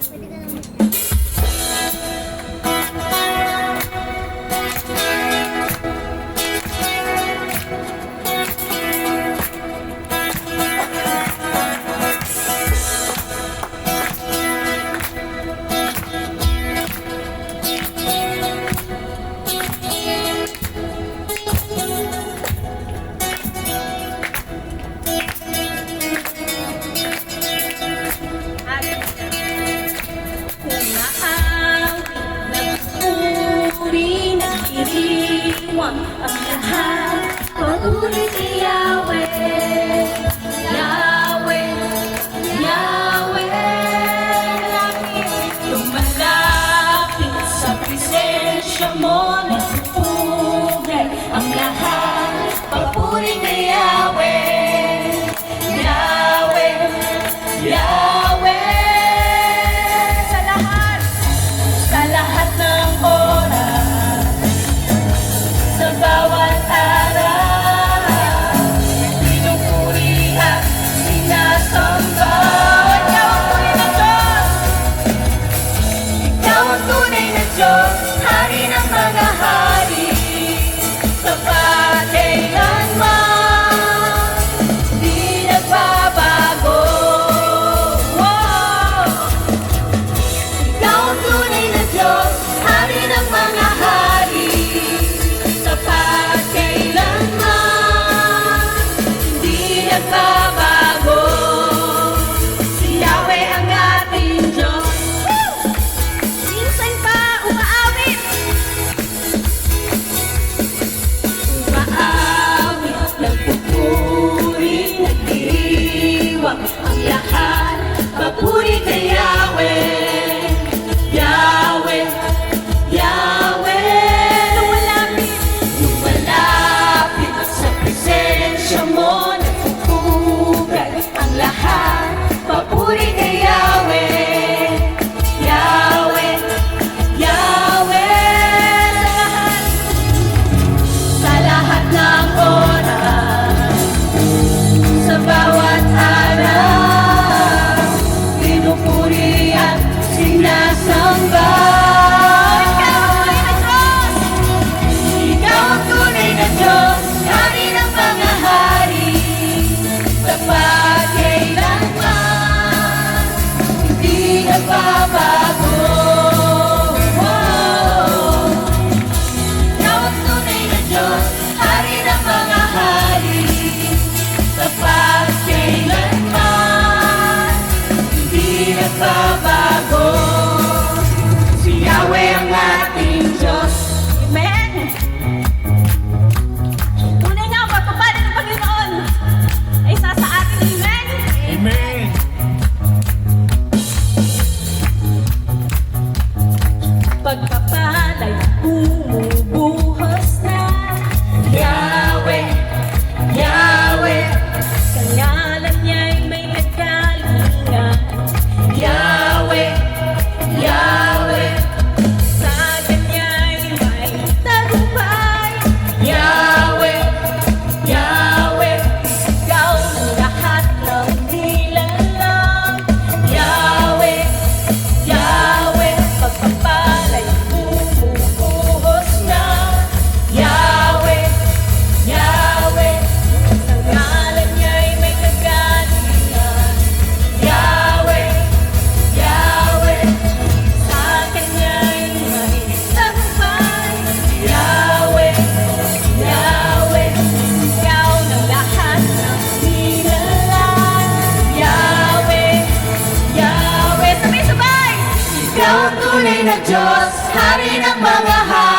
Pwede ka naman. Ang lahat, papuri ni Yahweh, Yahweh, Yahweh. Lumalapit sa presensya mo, nagpupugay ang lahat, papuri ni Yahweh, Yahweh, Yahweh. Sa lahat ng oras, sa bawat araw, pinupuri at sinasamba. Ikaw ang tunay na Diyos, Hari ng mga hari, sa pagkailanman, di nagbabago. Ikaw ang tunay na Diyos, Hari ng mga hari, sa pagkailanman, di nagbabago. Si Yahweh ang ating Diyos. Minsan pa umaawit, nagpupuri, nagdiriwang ang lahat, papuri kay Yahweh, Yahweh, Yahweh. Lumalapit sa presensya mo, nagpupugay ang lahat, papuri kay Yahweh, Yahweh, Yahweh. Sa lahat ng oras, sa bawat araw, pinupuri at sinasamba. Ikaw ang tunay na Diyos, Hari ng mga hari, sa pagkailanman, hindi nagbabago. Ikaw ang tunay na Diyos, Hari ng mga hari, sa pagkailanman, hindi nagbabago. Si Yahweh ang ating Diyos. Amen. Tunay nga, pagpapala ng Panginoon ay isa sa atin. Amen. Amen. Pagpapala'y bumubuhos na. Yahweh, Yahweh, sa ngalan niya'y may kagalingan. Yahweh, Yahweh, sa kanya'y may tagumpay. Yahweh, Yahweh, ikaw ng lahat ng nilalang. Yahweh, Yahweh, pagpapala'y bumubuhos na. Yahweh, Yahweh, sa ngalan niya'y may kagalingan. Yahweh, Yahweh, sa kanya'y may tagumpay. Yahweh, Yahweh, ikaw ng lahat ng nilalang. Yahweh, Yahweh, sabay-sabay! Ikaw ang tunay na Diyos, Hari ng mga hari.